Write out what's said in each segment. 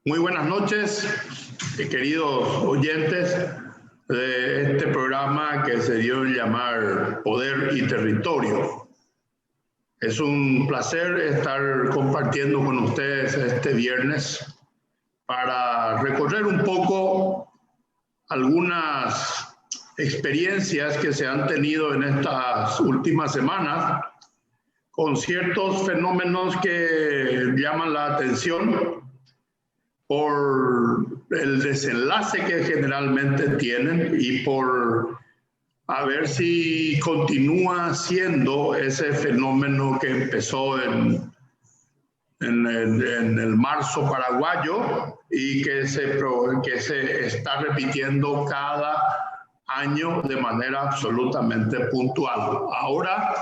Muy buenas noches, queridos oyentes de este programa que se dio en llamar Poder y Territorio. Es un placer estar compartiendo con ustedes este viernes para recorrer un poco algunas experiencias que se han tenido en estas últimas semanas con ciertos fenómenos que llaman la atención por el desenlace que generalmente tienen y por a ver si continúa siendo ese fenómeno que empezó en el marzo paraguayo y que se está repitiendo cada año de manera absolutamente puntual. Ahora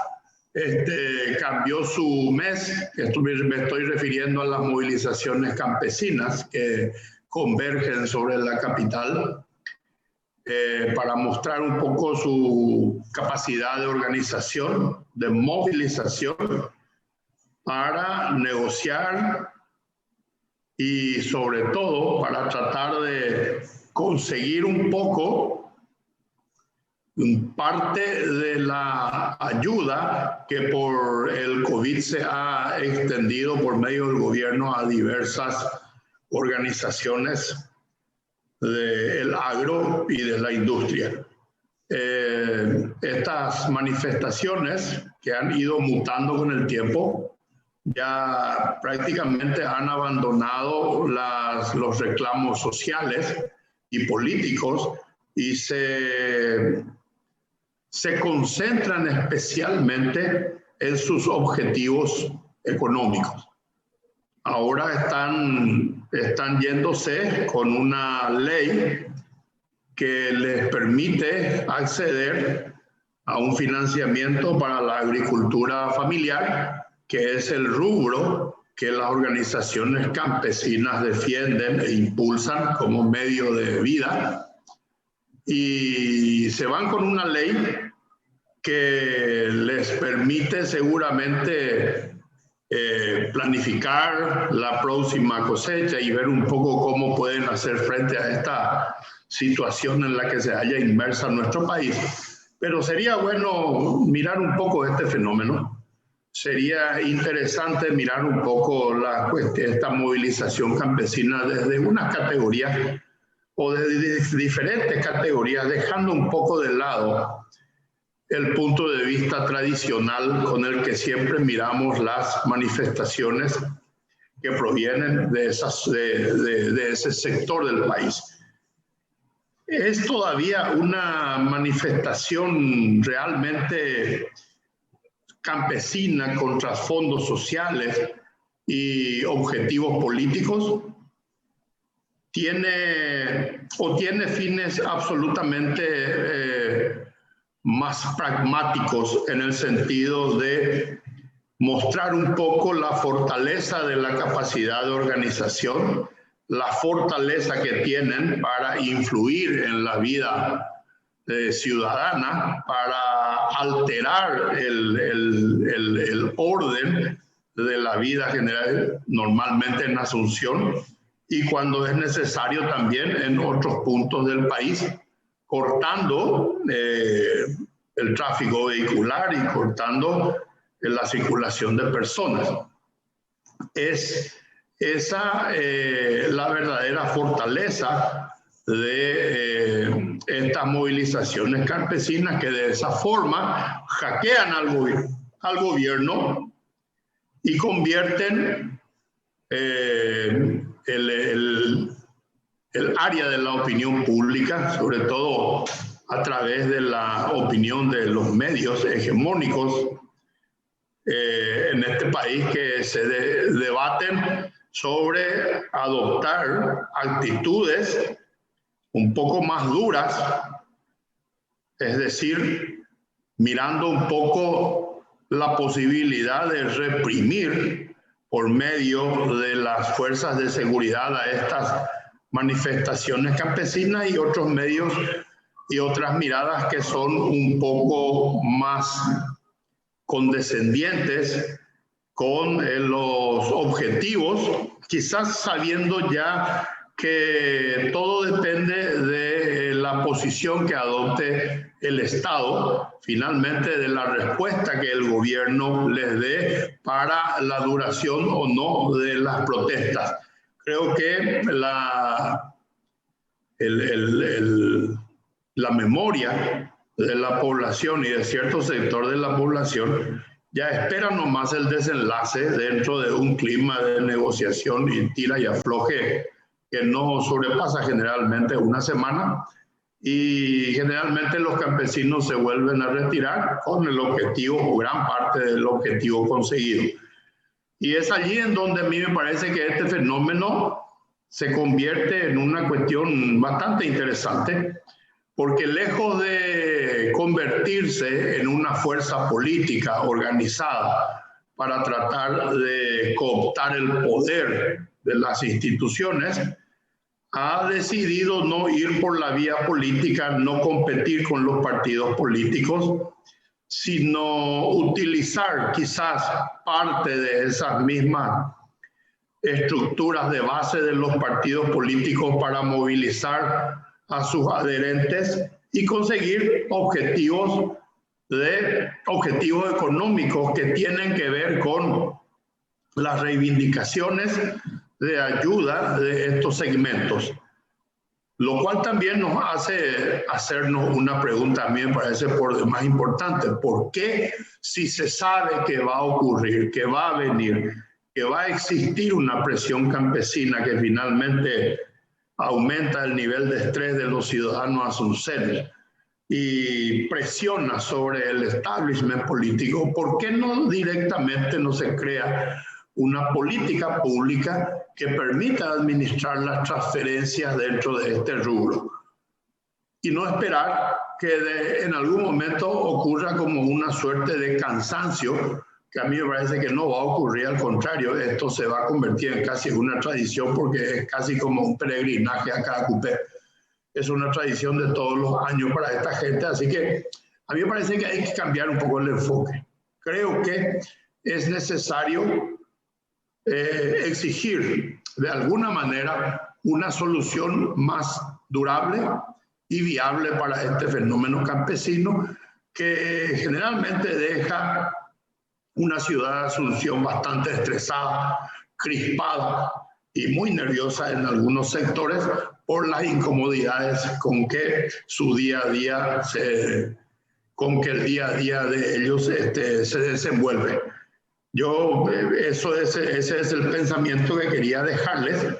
cambió su mes, me estoy refiriendo a las movilizaciones campesinas que convergen sobre la capital para mostrar un poco su capacidad de organización, de movilización, para negociar y sobre todo para tratar de conseguir un poco parte de la ayuda que por el COVID se ha extendido por medio del gobierno a diversas organizaciones del agro y de la industria. Estas manifestaciones que han ido mutando con el tiempo ya prácticamente han abandonado los reclamos sociales y políticos y se concentran especialmente en sus objetivos económicos. Ahora están yéndose con una ley que les permite acceder a un financiamiento para la agricultura familiar, que es el rubro que las organizaciones campesinas defienden e impulsan como medio de vida. Y se van con una ley que les permite seguramente planificar la próxima cosecha y ver un poco cómo pueden hacer frente a esta situación en la que se halla inmersa nuestro país. Pero sería bueno mirar un poco este fenómeno. Sería interesante mirar un poco esta movilización campesina desde unas categorías o de diferentes categorías, dejando un poco de lado el punto de vista tradicional con el que siempre miramos las manifestaciones que provienen de ese sector del país. Es todavía una manifestación realmente campesina con trasfondos sociales y objetivos políticos. Tiene fines absolutamente más pragmáticos en el sentido de mostrar un poco la fortaleza de la capacidad de organización, la fortaleza que tienen para influir en la vida ciudadana, para alterar el orden de la vida general, normalmente en Asunción, y cuando es necesario también en otros puntos del país, cortando el tráfico vehicular y cortando la circulación de personas. Es esa la verdadera fortaleza de estas movilizaciones campesinas que de esa forma hackean al gobierno y convierten el área de la opinión pública, sobre todo a través de la opinión de los medios hegemónicos en este país, que se debaten sobre adoptar actitudes un poco más duras, es decir, mirando un poco la posibilidad de reprimir por medio de las fuerzas de seguridad a estas manifestaciones campesinas y otros medios y otras miradas que son un poco más condescendientes con los objetivos quizás sabiendo ya que todo depende de la posición que adopte el Estado, finalmente de la respuesta que el gobierno les dé para la duración o no de las protestas. Creo que la memoria de la población y de cierto sector de la población ya espera nomás el desenlace dentro de un clima de negociación y tira y afloje que no sobrepasa generalmente una semana, y generalmente los campesinos se vuelven a retirar con el objetivo o gran parte del objetivo conseguido. Y es allí en donde a mí me parece que este fenómeno se convierte en una cuestión bastante interesante, porque lejos de convertirse en una fuerza política organizada para tratar de cooptar el poder de las instituciones, ha decidido no ir por la vía política, no competir con los partidos políticos, sino utilizar quizás parte de esas mismas estructuras de base de los partidos políticos para movilizar a sus adherentes y conseguir objetivos económicos que tienen que ver con las reivindicaciones de ayuda de estos segmentos. Lo cual también nos hace hacernos una pregunta, a mí me parece por demás importante. ¿Por qué, si se sabe que va a ocurrir, que va a venir, que va a existir una presión campesina que finalmente aumenta el nivel de estrés de los ciudadanos a sus seres y presiona sobre el establishment político, por qué no directamente no se crea una política pública que permita administrar las transferencias dentro de este rubro? Y no esperar que en algún momento ocurra como una suerte de cansancio, que a mí me parece que no va a ocurrir, al contrario, esto se va a convertir en casi una tradición, porque es casi como un peregrinaje a cada cupé. Es una tradición de todos los años para esta gente, así que a mí me parece que hay que cambiar un poco el enfoque. Creo que es necesario exigir de alguna manera una solución más durable y viable para este fenómeno campesino, que generalmente deja una ciudad de Asunción bastante estresada, crispada y muy nerviosa en algunos sectores por las incomodidades con que su día a día con que el día a día de ellos se desenvuelve. Ese es el pensamiento que quería dejarles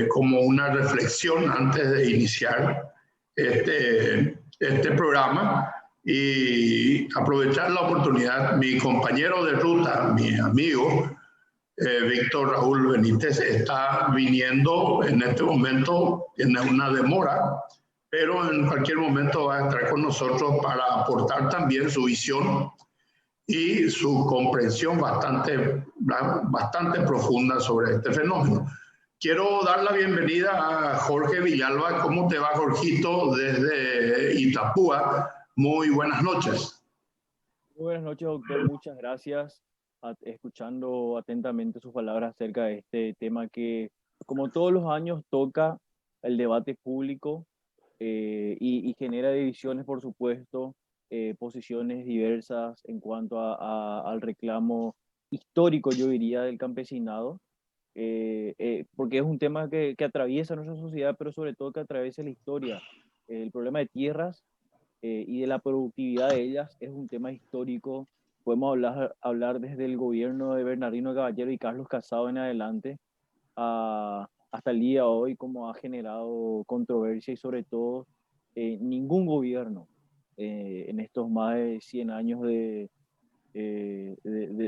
como una reflexión antes de iniciar este programa, y aprovechar la oportunidad. Mi compañero de ruta, mi amigo Víctor Raúl Benítez, está viniendo en este momento, tiene una demora, pero en cualquier momento va a estar con nosotros para aportar también su visión y su comprensión bastante profunda sobre este fenómeno. Quiero dar la bienvenida a Jorge Villalba. ¿Cómo te va, Jorgito, desde Itapúa? Muy buenas noches. Muy buenas noches, doctor. Muchas gracias. Escuchando atentamente sus palabras acerca de este tema que, como todos los años, toca el debate público y genera divisiones, por supuesto, posiciones diversas en cuanto al reclamo histórico, yo diría, del campesinado, porque es un tema que atraviesa nuestra sociedad, pero sobre todo que atraviesa la historia. El problema de tierras y de la productividad de ellas es un tema histórico. Podemos hablar desde el gobierno de Bernardino Caballero y Carlos Casado en adelante hasta el día de hoy, como ha generado controversia, y sobre todo ningún gobierno en estos más de 100 años de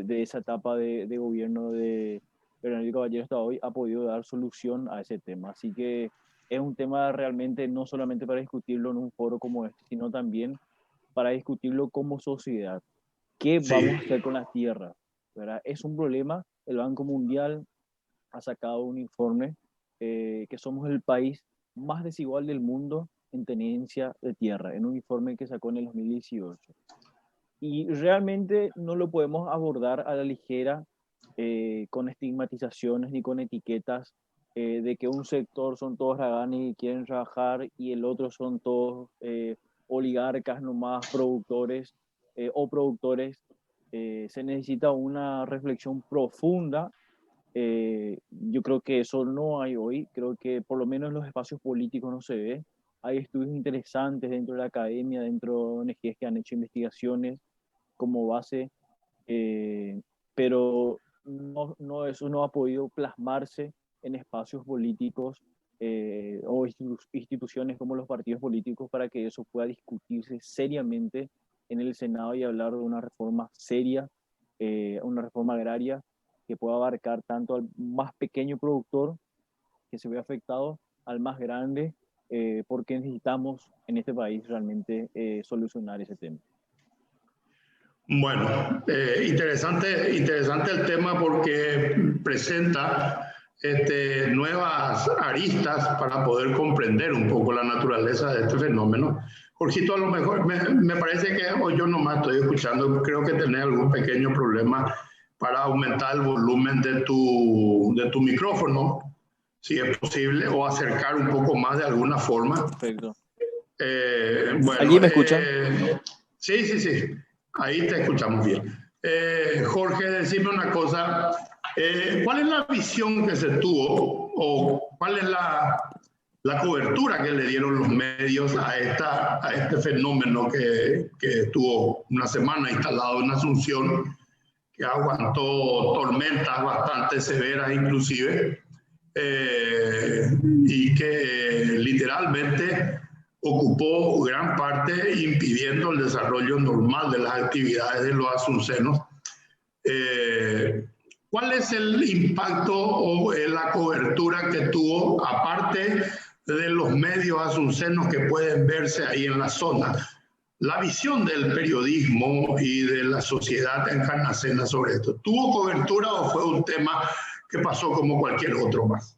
esa etapa de gobierno de Bernardino Caballero hasta hoy ha podido dar solución a ese tema. Así que es un tema realmente no solamente para discutirlo en un foro como este, sino también para discutirlo como sociedad. ¿Qué vamos a hacer con las tierras? ¿Verdad? Es un problema. El Banco Mundial ha sacado un informe que somos el país más desigual del mundo en tenencia de tierra, en un informe que sacó en el 2018. Y realmente no lo podemos abordar a la ligera con estigmatizaciones ni con etiquetas de que un sector son todos raganes y quieren trabajar y el otro son todos oligarcas nomás, productores o productores. Se necesita una reflexión profunda. Yo creo que eso no hay hoy, creo que por lo menos en los espacios políticos no se ve. Hay estudios interesantes dentro de la academia, dentro de ONGs que han hecho investigaciones como base, pero eso no ha podido plasmarse en espacios políticos o instituciones como los partidos políticos para que eso pueda discutirse seriamente en el Senado y hablar de una reforma seria, una reforma agraria que pueda abarcar tanto al más pequeño productor que se ve afectado al más grande, porque necesitamos en este país realmente solucionar ese tema. Bueno, interesante el tema porque presenta nuevas aristas para poder comprender un poco la naturaleza de este fenómeno. Jorgito, a lo mejor me parece que o yo nomás estoy escuchando, creo que tenés algún pequeño problema para aumentar el volumen de tu micrófono, si es posible, o acercar un poco más de alguna forma. Perfecto. Bueno, ¿Alguien me escucha? Sí. Ahí te escuchamos bien. Jorge, decime una cosa. ¿Cuál es la visión que se tuvo o cuál es la cobertura que le dieron los medios a este fenómeno que estuvo una semana instalado en Asunción, que aguantó tormentas bastante severas inclusive, y que literalmente ocupó gran parte impidiendo el desarrollo normal de las actividades de los asuncenos? ¿Cuál es el impacto o la cobertura que tuvo, aparte de los medios asuncenos que pueden verse ahí en la zona? La visión del periodismo y de la sociedad encarnacena sobre esto, ¿tuvo cobertura o fue un tema que pasó como cualquier otro más?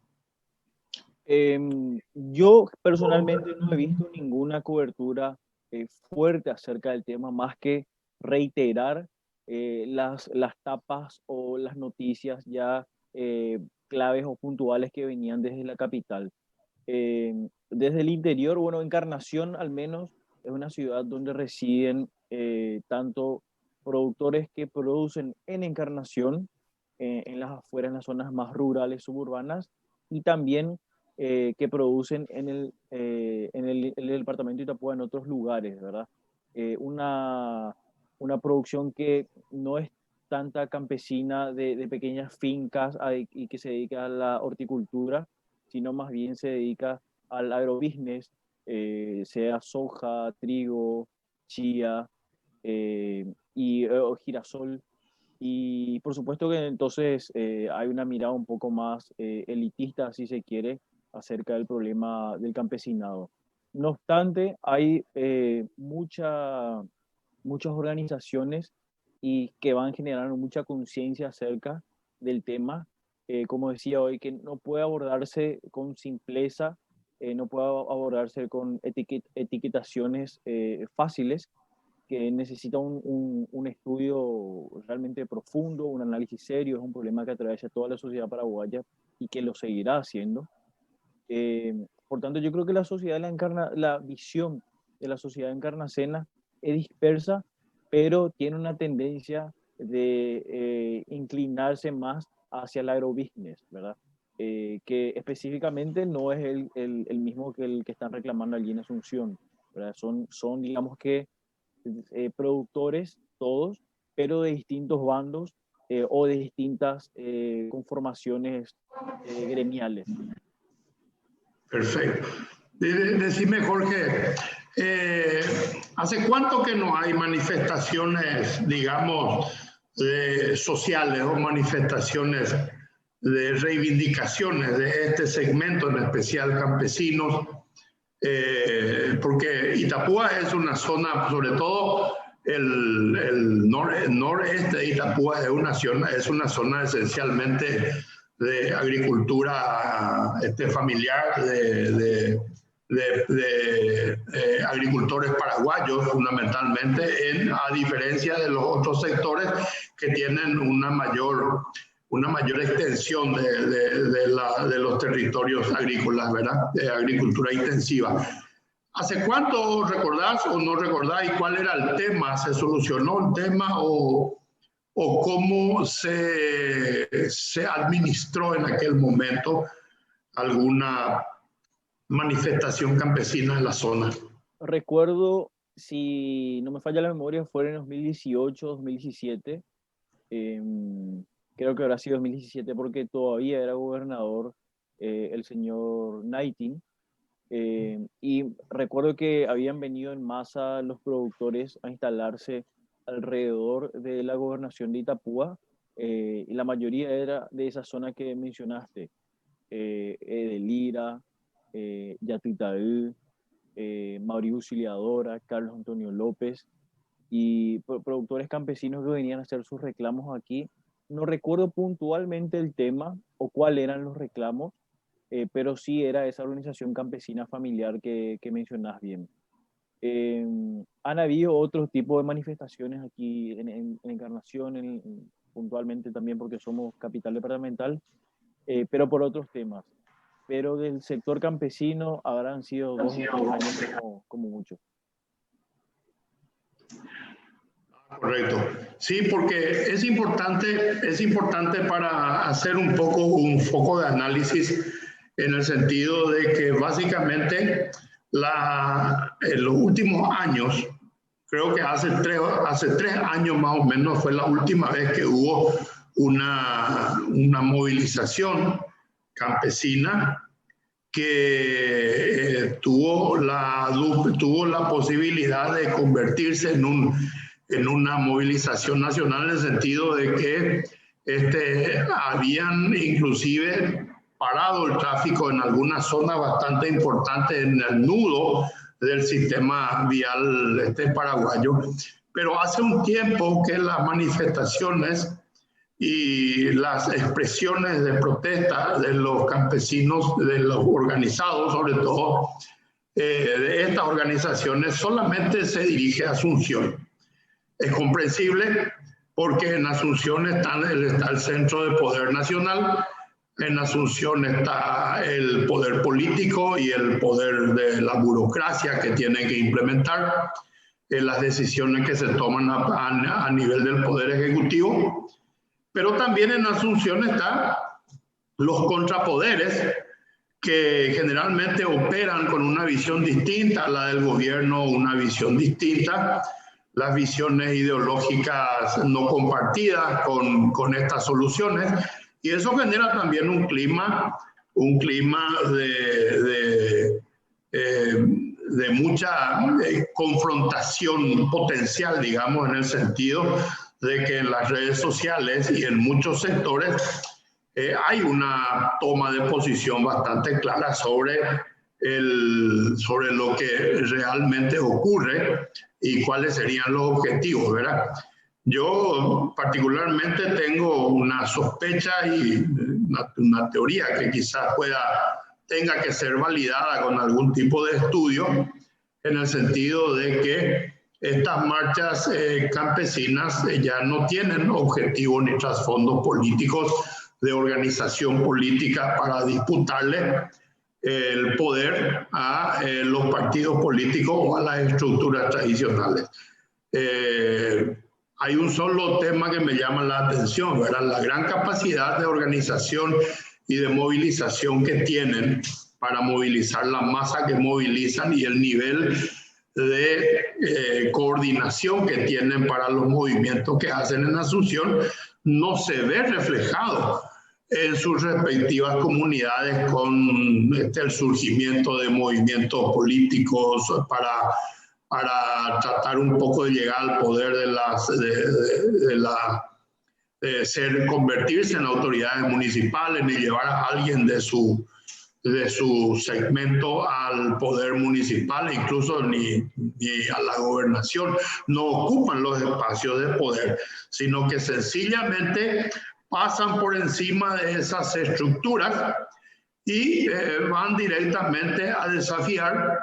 Yo personalmente no he visto ninguna cobertura fuerte acerca del tema, más que reiterar las tapas o las noticias ya claves o puntuales que venían desde la capital. Desde el interior, bueno, Encarnación al menos es una ciudad donde residen tanto productores que producen en Encarnación, en las afueras, en las zonas más rurales, suburbanas, y también que producen en el departamento de Itapúa en otros lugares, ¿verdad? Una producción que no es tanta campesina de pequeñas fincas y que se dedica a la horticultura, sino más bien se dedica al agrobusiness, sea soja, trigo, chía o girasol. Y por supuesto que entonces hay una mirada un poco más elitista, si se quiere, acerca del problema del campesinado. No obstante, hay muchas organizaciones y que van generando mucha conciencia acerca del tema. Como decía hoy, que no puede abordarse con simpleza, no puede abordarse con etiquetaciones fáciles, que necesita un estudio realmente profundo, un análisis serio. Es un problema que atraviesa toda la sociedad paraguaya y que lo seguirá haciendo. Por tanto, yo creo que la visión de la sociedad encarnacena es dispersa, pero tiene una tendencia de inclinarse más hacia el agrobusiness, ¿verdad? Que específicamente no es el mismo que el que están reclamando allí en Asunción, ¿verdad? Son digamos que, productores todos, pero de distintos bandos o de distintas conformaciones gremiales. Perfecto. Decime, Jorge, ¿hace cuánto que no hay manifestaciones, digamos, sociales o manifestaciones de reivindicaciones de este segmento, en especial campesinos? Porque Itapúa es una zona, sobre todo el noreste de Itapúa es una zona esencialmente de agricultura familiar, de agricultores paraguayos fundamentalmente, a diferencia de los otros sectores que tienen una mayor una mayor extensión de los territorios agrícolas, ¿verdad? De agricultura intensiva. ¿Hace cuánto recordás o no recordás y cuál era el tema? ¿Se solucionó el tema o cómo se administró en aquel momento alguna manifestación campesina en la zona? Recuerdo, si no me falla la memoria, fue en 2018, 2017. Creo que habrá sido 2017 porque todavía era gobernador el señor Naitin. Y recuerdo que habían venido en masa los productores a instalarse alrededor de la gobernación de Itapúa, y la mayoría era de esa zona que mencionaste, de Lira, Yatitaú, Mauricio Auxiliadora, Carlos Antonio López, y productores campesinos que venían a hacer sus reclamos aquí. No recuerdo puntualmente el tema o cuáles eran los reclamos, pero sí era esa organización campesina familiar que mencionás bien. Han habido otros tipos de manifestaciones aquí en Encarnación, puntualmente también porque somos capital departamental, pero por otros temas. Pero del sector campesino habrán sido 2 o 3 años como mucho. Correcto. Sí, porque es importante para hacer un poco un foco de análisis en el sentido de que básicamente en los últimos años, creo que hace tres años más o menos fue la última vez que hubo una movilización campesina que tuvo la posibilidad de convertirse en una movilización nacional, en el sentido de que habían inclusive parado el tráfico en algunas zonas bastante importantes en el nudo del sistema vial paraguayo. Pero hace un tiempo que las manifestaciones y las expresiones de protesta de los campesinos, de los organizados sobre todo, de estas organizaciones, solamente se dirige a Asunción. Es comprensible porque en Asunción está el Centro de Poder Nacional, en Asunción está el poder político y el poder de la burocracia que tiene que implementar las decisiones que se toman a nivel del Poder Ejecutivo. Pero también en Asunción están los contrapoderes que generalmente operan con una visión distinta a la del gobierno, una visión distinta, las visiones ideológicas no compartidas con estas soluciones, y eso genera también un clima de mucha confrontación potencial, digamos, en el sentido de que en las redes sociales y en muchos sectores hay una toma de posición bastante clara sobre lo que realmente ocurre y cuáles serían los objetivos, ¿verdad? Yo particularmente tengo una sospecha y una teoría que quizás tenga que ser validada con algún tipo de estudio, en el sentido de que estas marchas campesinas ya no tienen objetivos ni trasfondos políticos de organización política para disputarle el poder a los partidos políticos o a las estructuras tradicionales. Hay un solo tema que me llama la atención, ¿verdad? La gran capacidad de organización y de movilización que tienen para movilizar la masa que movilizan y el nivel de coordinación que tienen para los movimientos que hacen en Asunción no se ve reflejado en sus respectivas comunidades con el surgimiento de movimientos políticos para tratar un poco de llegar al poder convertirse en autoridades municipales y llevar a alguien de su segmento al poder municipal, incluso ni a la gobernación. No ocupan los espacios de poder, sino que sencillamente pasan por encima de esas estructuras y van directamente a desafiar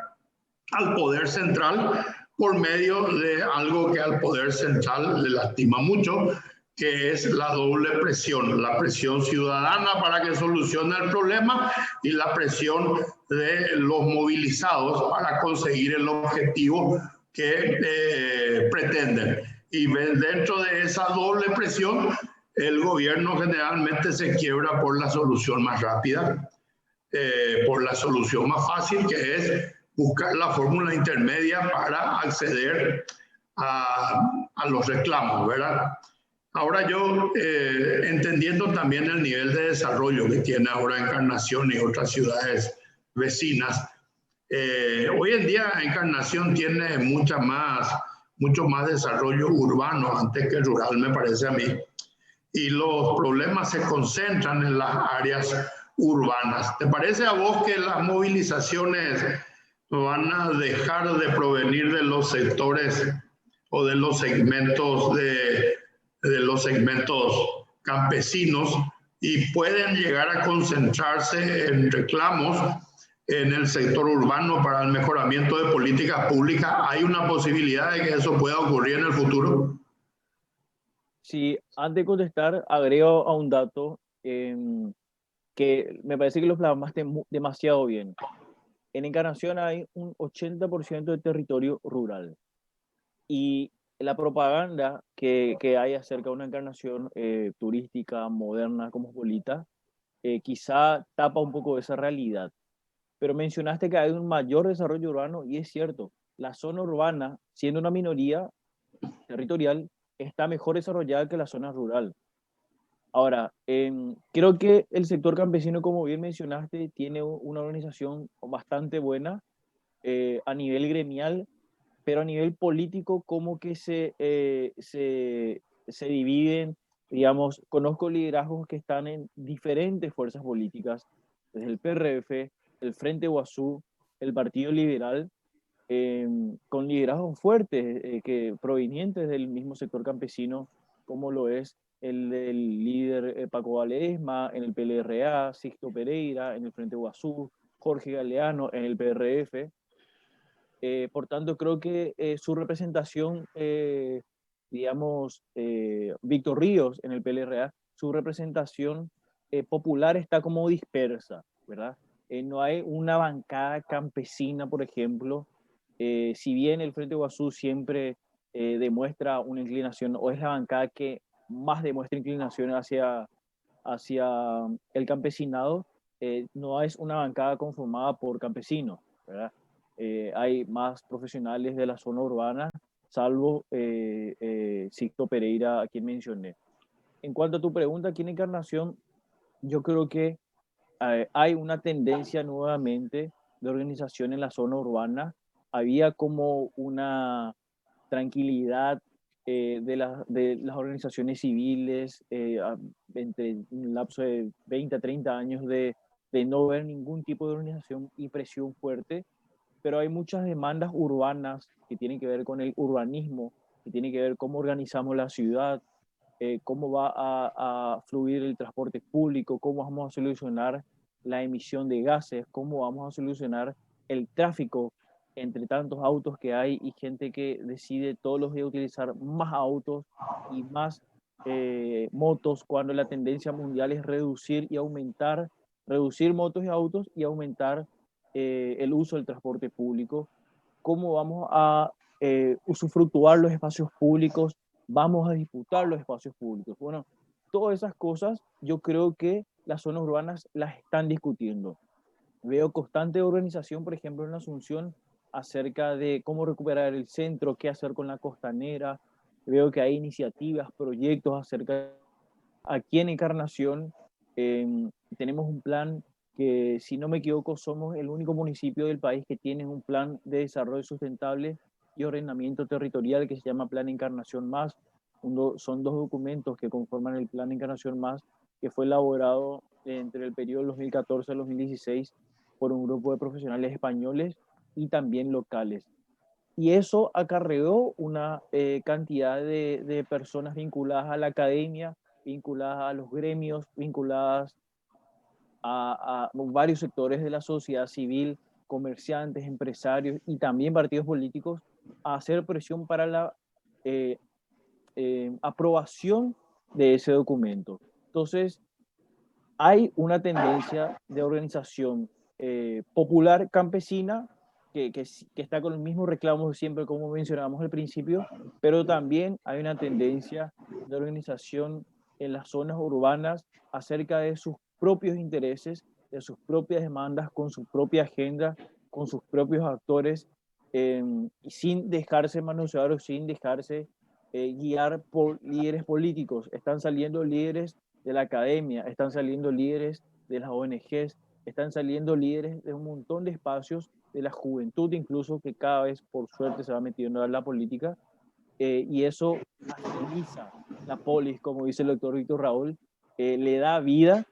al poder central por medio de algo que al poder central le lastima mucho, que es la doble presión, la presión ciudadana para que solucione el problema y la presión de los movilizados para conseguir el objetivo que pretenden. Y dentro de esa doble presión, el gobierno generalmente se quiebra por la solución más rápida, por la solución más fácil, que es buscar la fórmula intermedia para acceder a los reclamos, ¿verdad? Ahora yo, entendiendo también el nivel de desarrollo que tiene ahora Encarnación y otras ciudades vecinas, hoy en día Encarnación tiene mucho más desarrollo urbano antes que rural, me parece a mí, y los problemas se concentran en las áreas urbanas. ¿Te parece a vos que las movilizaciones van a dejar de provenir de los sectores o de los segmentos de los segmentos campesinos y pueden llegar a concentrarse en reclamos en el sector urbano para el mejoramiento de políticas públicas? ¿Hay una posibilidad de que eso pueda ocurrir en el futuro? Sí, antes de contestar, agrego a un dato que me parece que lo plasmaste demasiado bien. En Encarnación hay un 80% de territorio rural y la propaganda que hay acerca de una Encarnación turística, moderna, cosmopolita, quizá tapa un poco esa realidad. Pero mencionaste que hay un mayor desarrollo urbano y es cierto, la zona urbana, siendo una minoría territorial, está mejor desarrollada que la zona rural. Ahora, creo que el sector campesino, como bien mencionaste, tiene una organización bastante buena a nivel gremial, pero a nivel político como que se dividen, digamos, conozco liderazgos que están en diferentes fuerzas políticas, desde el PRF, el Frente Guazú, el Partido Liberal, con liderazgos fuertes provenientes del mismo sector campesino, como lo es el del líder Paco Valesma en el PLRA, Sixto Pereira en el Frente Guazú, Jorge Galeano en el PRF. Por tanto, creo que su representación, digamos, Víctor Ríos en el PLRA, su representación popular está como dispersa, ¿verdad? No hay una bancada campesina, por ejemplo. Si bien el Frente Guazú siempre demuestra una inclinación, o es la bancada que más demuestra inclinación hacia el campesinado, no es una bancada conformada por campesinos, ¿verdad? Hay más profesionales de la zona urbana, salvo Sixto Pereira, a quien mencioné. En cuanto a tu pregunta, aquí en Encarnación, yo creo que hay una tendencia nuevamente de organización en la zona urbana. Había como una tranquilidad de las organizaciones civiles entre un lapso de 20 a 30 años de no ver ningún tipo de organización y presión fuerte, pero hay muchas demandas urbanas que tienen que ver con el urbanismo, que tienen que ver cómo organizamos la ciudad, cómo va a fluir el transporte público, cómo vamos a solucionar la emisión de gases, cómo vamos a solucionar el tráfico entre tantos autos que hay y gente que decide todos los días utilizar más autos y más motos, cuando la tendencia mundial es reducir y aumentar, reducir motos y autos y aumentar el uso del transporte público. Cómo vamos a usufructuar los espacios públicos, vamos a disputar los espacios públicos. Bueno, todas esas cosas yo creo que las zonas urbanas las están discutiendo. Veo constante organización, por ejemplo, en Asunción, acerca de cómo recuperar el centro, qué hacer con la costanera. Veo que hay iniciativas, proyectos acerca. Aquí en Encarnación tenemos un plan que, si no me equivoco, somos el único municipio del país que tiene un plan de desarrollo sustentable y ordenamiento territorial que se llama Plan Encarnación Más. Son dos documentos que conforman el Plan Encarnación Más, que fue elaborado entre el periodo 2014 al 2016 por un grupo de profesionales españoles y también locales. Y eso acarreó una cantidad de personas vinculadas a la academia, vinculadas a los gremios, vinculadas a varios sectores de la sociedad civil, comerciantes, empresarios y también partidos políticos, a hacer presión para la aprobación de ese documento. Entonces, hay una tendencia de organización popular campesina que está con los mismos reclamos de siempre, como mencionábamos al principio, pero también hay una tendencia de organización en las zonas urbanas acerca de sus propios intereses, de sus propias demandas, con su propia agenda, con sus propios actores, y sin dejarse manosear o sin dejarse guiar por líderes políticos. Están saliendo líderes de la academia, están saliendo líderes de las ONGs, están saliendo líderes de un montón de espacios, de la juventud incluso, que cada vez por suerte se va metiendo en la política, y eso agiliza la polis, como dice el doctor Víctor Raúl, le da vida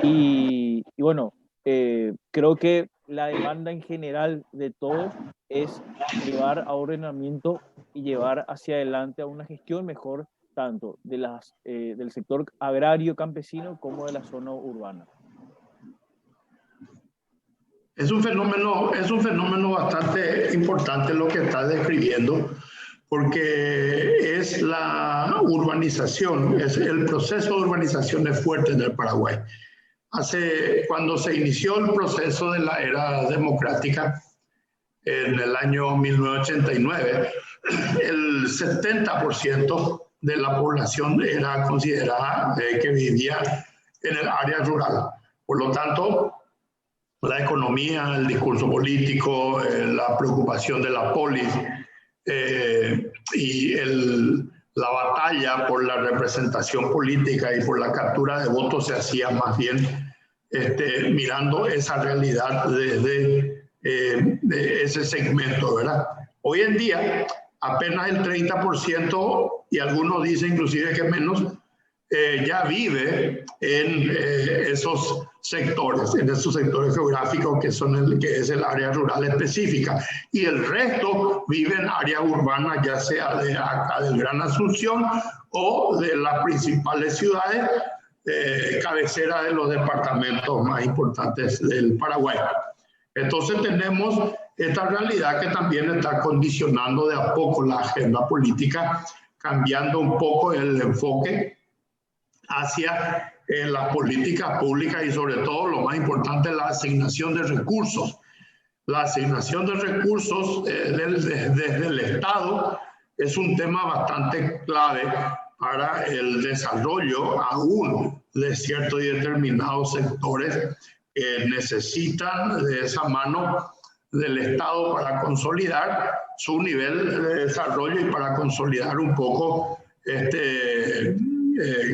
y bueno, creo que la demanda en general de todos es llevar a ordenamiento y llevar hacia adelante a una gestión mejor tanto de del sector agrario campesino como de la zona urbana. Es un fenómeno bastante importante lo que está describiendo, porque es la urbanización, es el proceso de urbanización es fuerte en el Paraguay. Cuando se inició el proceso de la era democrática, en el año 1989, el 70% de la población era considerada que vivía en el área rural. Por lo tanto, la economía, el discurso político, la preocupación de la polis y la batalla por la representación política y por la captura de votos se hacía más bien mirando esa realidad desde de ese segmento, ¿verdad? Hoy en día, apenas el 30%, y algunos dicen inclusive que menos, ya vive en esos sectores geográficos que es el área rural específica, y el resto vive en área urbana, ya sea de acá del Gran Asunción o de las principales ciudades cabecera de los departamentos más importantes del Paraguay. Entonces tenemos esta realidad que también está condicionando de a poco la agenda política, cambiando un poco el enfoque hacia las políticas públicas y sobre todo lo más importante, la asignación de recursos. La asignación de recursos desde el Estado es un tema bastante clave para el desarrollo aún de ciertos y determinados sectores que necesitan de esa mano del Estado para consolidar su nivel de desarrollo y para consolidar un poco,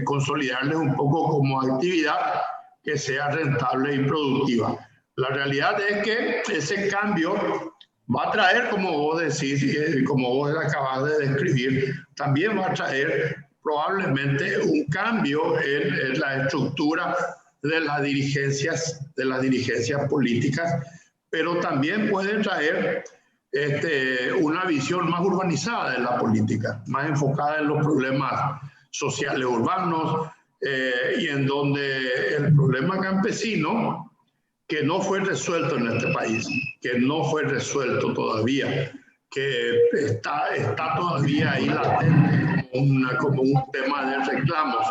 consolidarles un poco como actividad que sea rentable y productiva. La realidad es que ese cambio va a traer, como vos decís, como vos acabas de describir, también va a traer probablemente un cambio en la estructura de las dirigencias políticas, pero también puede traer una visión más urbanizada de la política, más enfocada en los problemas sociales urbanos, y en donde el problema campesino, que no fue resuelto en este país, que no fue resuelto todavía, que está todavía ahí latente como un tema de reclamos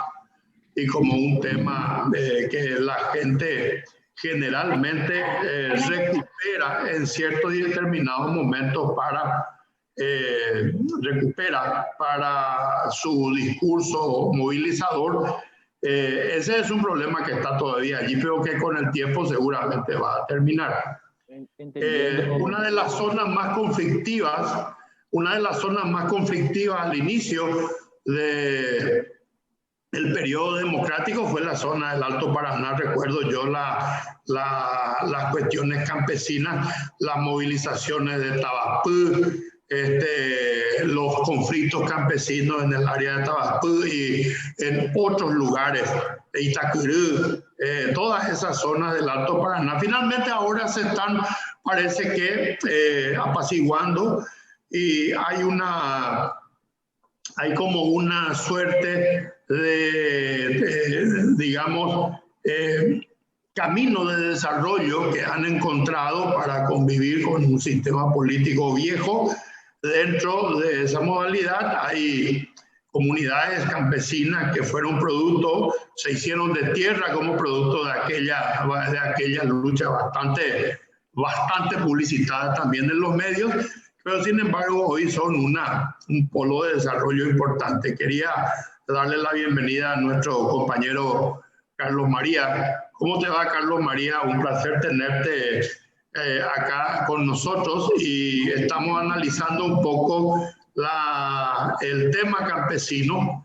y como un tema que la gente generalmente recupera en ciertos y determinados momentos recupera para su discurso movilizador. Ese es un problema que está todavía allí, pero que con el tiempo seguramente va a terminar. Una de las zonas más conflictivas al inicio del periodo democrático fue la zona del Alto Paraná. Recuerdo yo las cuestiones campesinas, las movilizaciones de Tabapú, los conflictos campesinos en el área de Tabapú y en otros lugares, de Itacurú, todas esas zonas del Alto Paraná. Finalmente ahora se están, parece que, apaciguando, y hay como una suerte digamos, camino de desarrollo que han encontrado para convivir con un sistema político viejo. Dentro de esa modalidad hay comunidades campesinas que fueron producto, se hicieron de tierra como producto de aquella lucha bastante publicitada también en los medios, pero sin embargo hoy son un polo de desarrollo importante. Quería darle la bienvenida a nuestro compañero Carlos María. ¿Cómo te va, Carlos María? Un placer tenerte acá con nosotros, y estamos analizando un poco el tema campesino,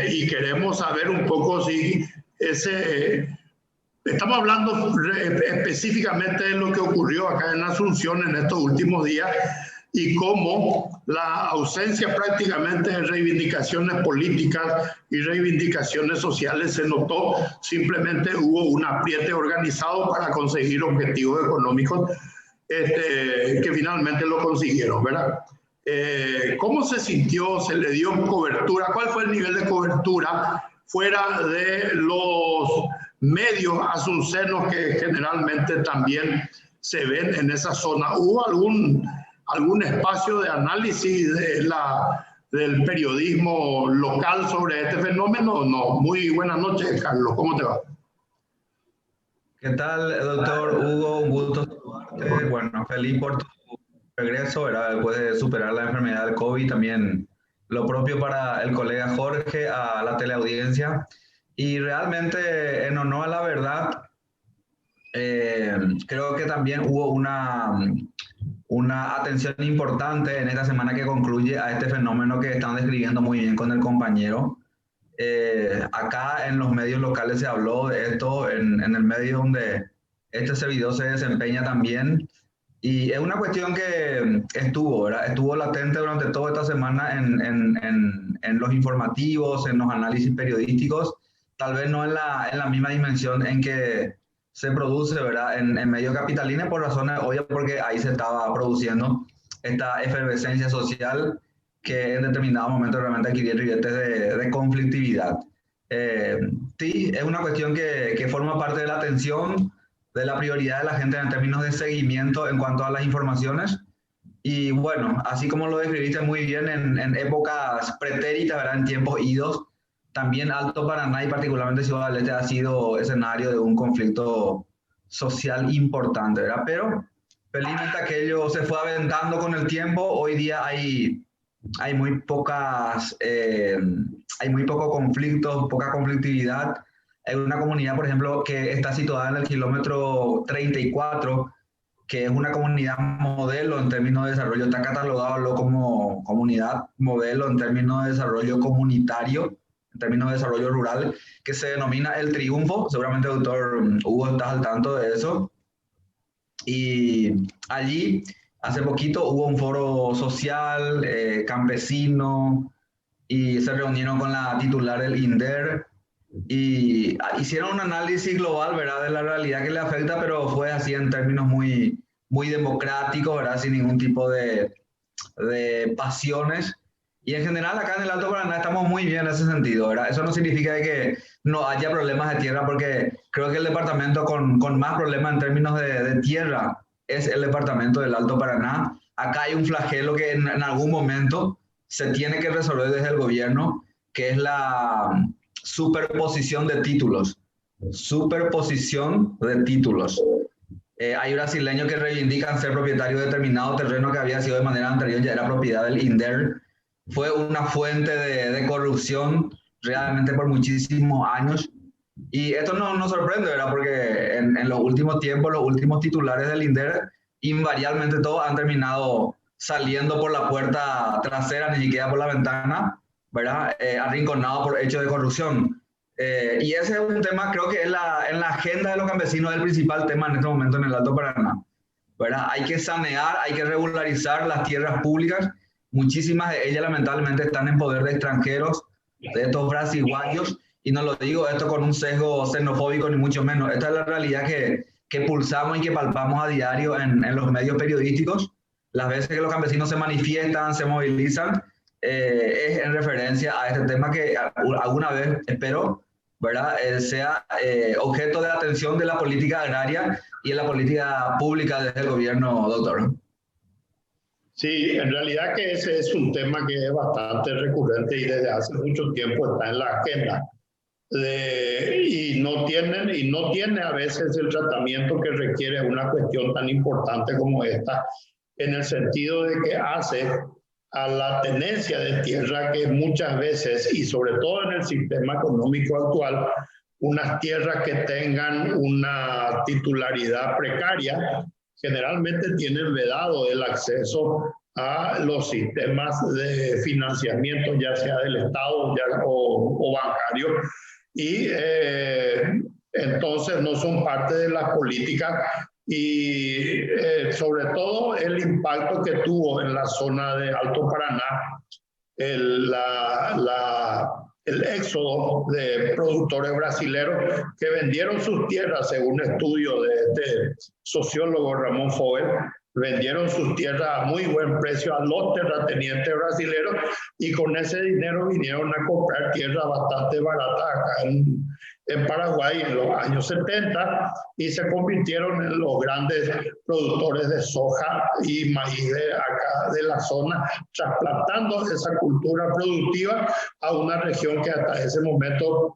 y queremos saber un poco si estamos hablando específicamente de lo que ocurrió acá en Asunción en estos últimos días, y cómo la ausencia prácticamente de reivindicaciones políticas y reivindicaciones sociales se notó. Simplemente hubo un apriete organizado para conseguir objetivos económicos que finalmente lo consiguieron, ¿verdad? ¿Cómo se sintió? ¿Se le dio cobertura? ¿Cuál fue el nivel de cobertura fuera de los medios asuncenos que generalmente también se ven en esa zona? ¿Hubo algún espacio de análisis del periodismo local sobre este fenómeno? No. Muy buenas noches, Carlos. ¿Cómo te va? ¿Qué tal, doctor Hugo? Un gusto saludarte. Bueno, feliz por tu regreso, ¿verdad? Después de superar la enfermedad del COVID. También lo propio para el colega Jorge, a la teleaudiencia. Y realmente, en honor a la verdad, creo que también hubo una atención importante en esta semana que concluye a este fenómeno que están describiendo muy bien con el compañero. Acá en los medios locales se habló de esto, en el medio donde este servidor se desempeña también, y es una cuestión que estuvo latente durante toda esta semana en los informativos, en los análisis periodísticos, tal vez no en la misma dimensión en que se produce, ¿verdad?, en medio capitalino, por razones obvias, porque ahí se estaba produciendo esta efervescencia social que en determinado momento realmente adquiría ribetes de conflictividad. Sí, es una cuestión que forma parte de la atención, de la prioridad de la gente en términos de seguimiento en cuanto a las informaciones. Y bueno, así como lo describiste muy bien en épocas pretéritas, ¿verdad?, en tiempos idos, también Alto Paraná y particularmente Ciudad del Este ha sido escenario de un conflicto social importante, ¿verdad? Pero felizmente aquello se fue aventando con el tiempo. Hoy día hay muy poco conflicto, poca conflictividad. Hay una comunidad, por ejemplo, que está situada en el kilómetro 34, que es una comunidad modelo en términos de desarrollo. Está catalogado como comunidad modelo en términos de desarrollo comunitario, en términos de desarrollo rural, que se denomina El Triunfo. Seguramente el doctor Hugo está al tanto de eso. Y allí, hace poquito, hubo un foro social, campesino, y se reunieron con la titular del INDER y hicieron un análisis global, ¿verdad?, de la realidad que le afecta, pero fue así en términos muy democráticos, ¿verdad?, sin ningún tipo de pasiones. Y en general acá en el Alto Paraná estamos muy bien en ese sentido, ¿verdad? Eso no significa que no haya problemas de tierra, porque creo que el departamento con más problemas en términos de tierra es el departamento del Alto Paraná. Acá hay un flagelo que en algún momento se tiene que resolver desde el gobierno, que es la superposición de títulos. Superposición de títulos. Hay brasileños que reivindican ser propietarios de determinado terreno que había sido de manera anterior, ya era propiedad del INDER. Fue una fuente de corrupción realmente por muchísimos años. Y esto no nos sorprende, ¿verdad?, porque en los últimos tiempos, los últimos titulares del INDER, invariablemente todos han terminado saliendo por la puerta trasera, ni siquiera por la ventana, ¿verdad?, arrinconados por hechos de corrupción. Y ese es un tema, creo que en la agenda de los campesinos es el principal tema en este momento en el Alto Paraná, ¿verdad? Hay que sanear, hay que regularizar las tierras públicas. Muchísimas de ellas lamentablemente están en poder de extranjeros, de estos brasiguayos, y no lo digo esto con un sesgo xenofóbico ni mucho menos. Esta es la realidad que pulsamos y que palpamos a diario en los medios periodísticos. Las veces que los campesinos se manifiestan, se movilizan, es en referencia a este tema que alguna vez, espero, ¿verdad?, sea objeto de atención de la política agraria y de la política pública desde el gobierno, doctor. Sí, en realidad que ese es un tema que es bastante recurrente y desde hace mucho tiempo está en la agenda. Y no tiene a veces el tratamiento que requiere una cuestión tan importante como esta, en el sentido de que hace a la tenencia de tierra que muchas veces, y sobre todo en el sistema económico actual, unas tierras que tengan una titularidad precaria, generalmente tienen vedado el acceso a los sistemas de financiamiento, ya sea del Estado o bancario, y entonces no son parte de las políticas y sobre todo el impacto que tuvo en la zona de Alto Paraná el éxodo de productores brasileños que vendieron sus tierras, según estudio de este sociólogo Ramón Fogel, vendieron sus tierras a muy buen precio a los terratenientes brasileños y con ese dinero vinieron a comprar tierras bastante baratas acá en Paraguay en los años 70 y se convirtieron en los grandes productores de soja y maíz de acá de la zona, trasplantando esa cultura productiva a una región que hasta ese momento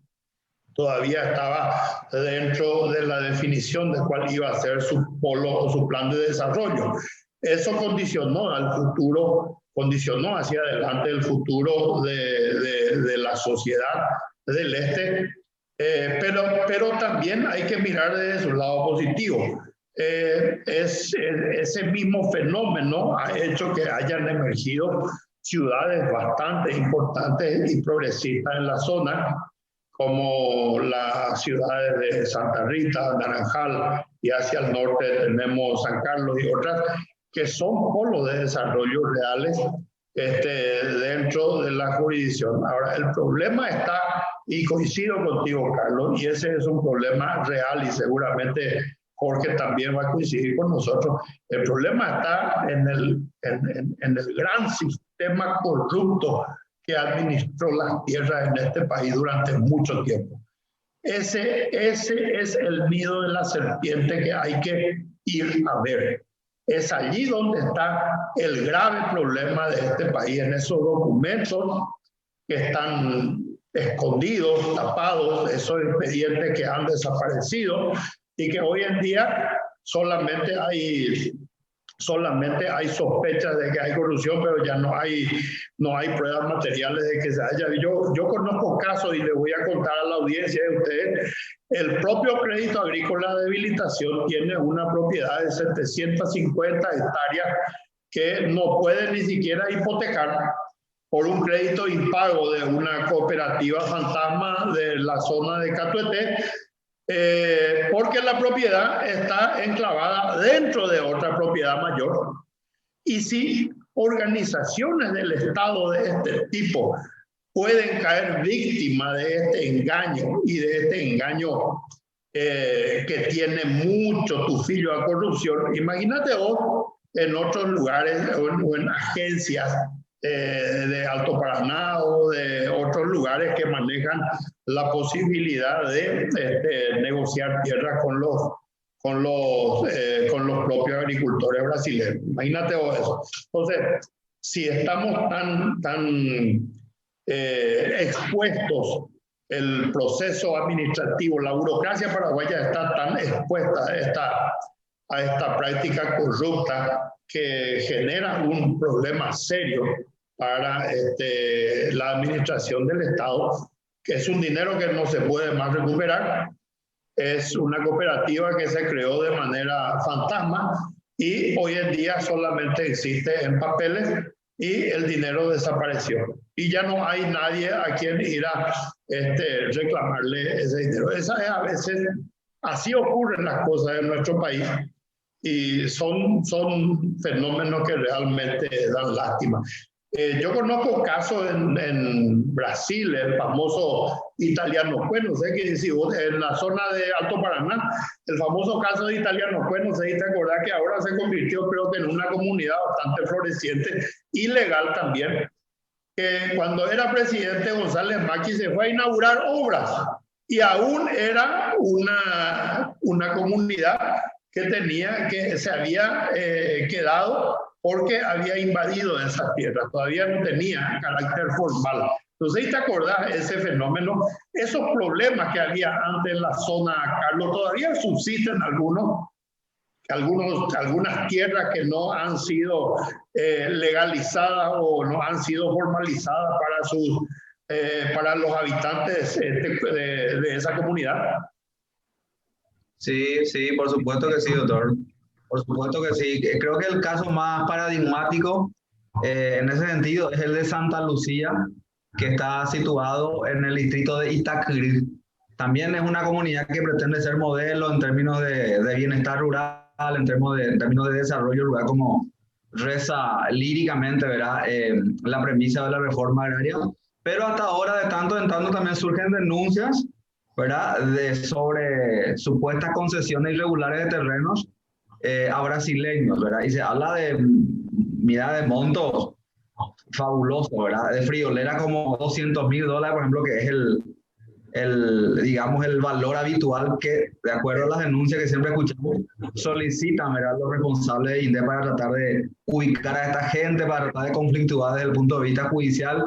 todavía estaba dentro de la definición de cuál iba a ser su polo o su plan de desarrollo. Eso condicionó al futuro, condicionó hacia adelante el futuro de la sociedad del este, pero también hay que mirar desde su lado positivo. Ese mismo fenómeno ha hecho que hayan emergido ciudades bastante importantes y progresistas en la zona, como las ciudades de Santa Rita, Naranjal, y hacia el norte tenemos San Carlos y otras, que son polos de desarrollo reales dentro de la jurisdicción. Ahora, el problema está, y coincido contigo, Carlos, y ese es un problema real y seguramente Jorge también va a coincidir con nosotros, el problema está en el gran sistema corrupto que administró las tierras en este país durante mucho tiempo. Ese es el nido de la serpiente que hay que ir a ver. Es allí donde está el grave problema de este país, en esos documentos que están escondidos, tapados, esos expedientes que han desaparecido y que hoy en día solamente hay sospechas de que hay corrupción, pero ya no hay pruebas materiales de que se haya. Yo conozco casos y le voy a contar a la audiencia de ustedes. El propio Crédito Agrícola de Habilitación tiene una propiedad de 750 hectáreas que no puede ni siquiera hipotecar por un crédito impago de una cooperativa fantasma de la zona de Catuete, porque la propiedad está enclavada dentro de otra propiedad mayor. Y si organizaciones del Estado de este tipo pueden caer víctimas de este engaño y de este engaño que tiene mucho tufillo a corrupción, imagínate vos en otros lugares o en agencias de Alto Paraná o de otros lugares que manejan la posibilidad de negociar tierra con los propios agricultores brasileños. Imagínate vos eso. Entonces, si estamos tan expuestos, el proceso administrativo, la burocracia paraguaya está tan expuesta a esta práctica corrupta que genera un problema serio para la administración del Estado, que es un dinero que no se puede más recuperar. Es una cooperativa que se creó de manera fantasma y hoy en día solamente existe en papeles y el dinero desapareció. Y ya no hay nadie a quien ir a reclamarle ese dinero. A veces así ocurren las cosas en nuestro país y son fenómenos que realmente dan lástima. Yo conozco casos en Brasil, el famoso Italiano Cue, no sé qué decir, en la zona de Alto Paraná, el famoso caso de Italiano Cue, no sé si te acordás que ahora se convirtió, creo que en una comunidad bastante floreciente, ilegal también, que cuando era presidente González Macchi se fue a inaugurar obras y aún era una comunidad que se había quedado porque había invadido esas tierras, todavía no tenía carácter formal. Entonces, ¿te acordás ese fenómeno? Esos problemas que había antes en la zona, Carlos, todavía subsisten algunas tierras que no han sido legalizadas o no han sido formalizadas para los habitantes de esa comunidad. Sí, sí, por supuesto que sí, doctor. Por supuesto que sí. Creo que el caso más paradigmático en ese sentido es el de Santa Lucía, que está situado en el distrito de Itacrí. También es una comunidad que pretende ser modelo en términos de bienestar rural, en términos de desarrollo rural, como reza líricamente, ¿verdad? La premisa de la reforma agraria. Pero hasta ahora, de tanto en tanto, también surgen denuncias, ¿verdad? Sobre supuestas concesiones irregulares de terrenos a brasileños, ¿verdad? Y se habla de, mira, de montos fabulosos, ¿verdad? De friolera como $200,000, por ejemplo, que es digamos, el valor habitual que, de acuerdo a las denuncias que siempre escuchamos, solicitan, ¿verdad?, los responsables de INDEP para tratar de ubicar a esta gente, para tratar de conflictuar desde el punto de vista judicial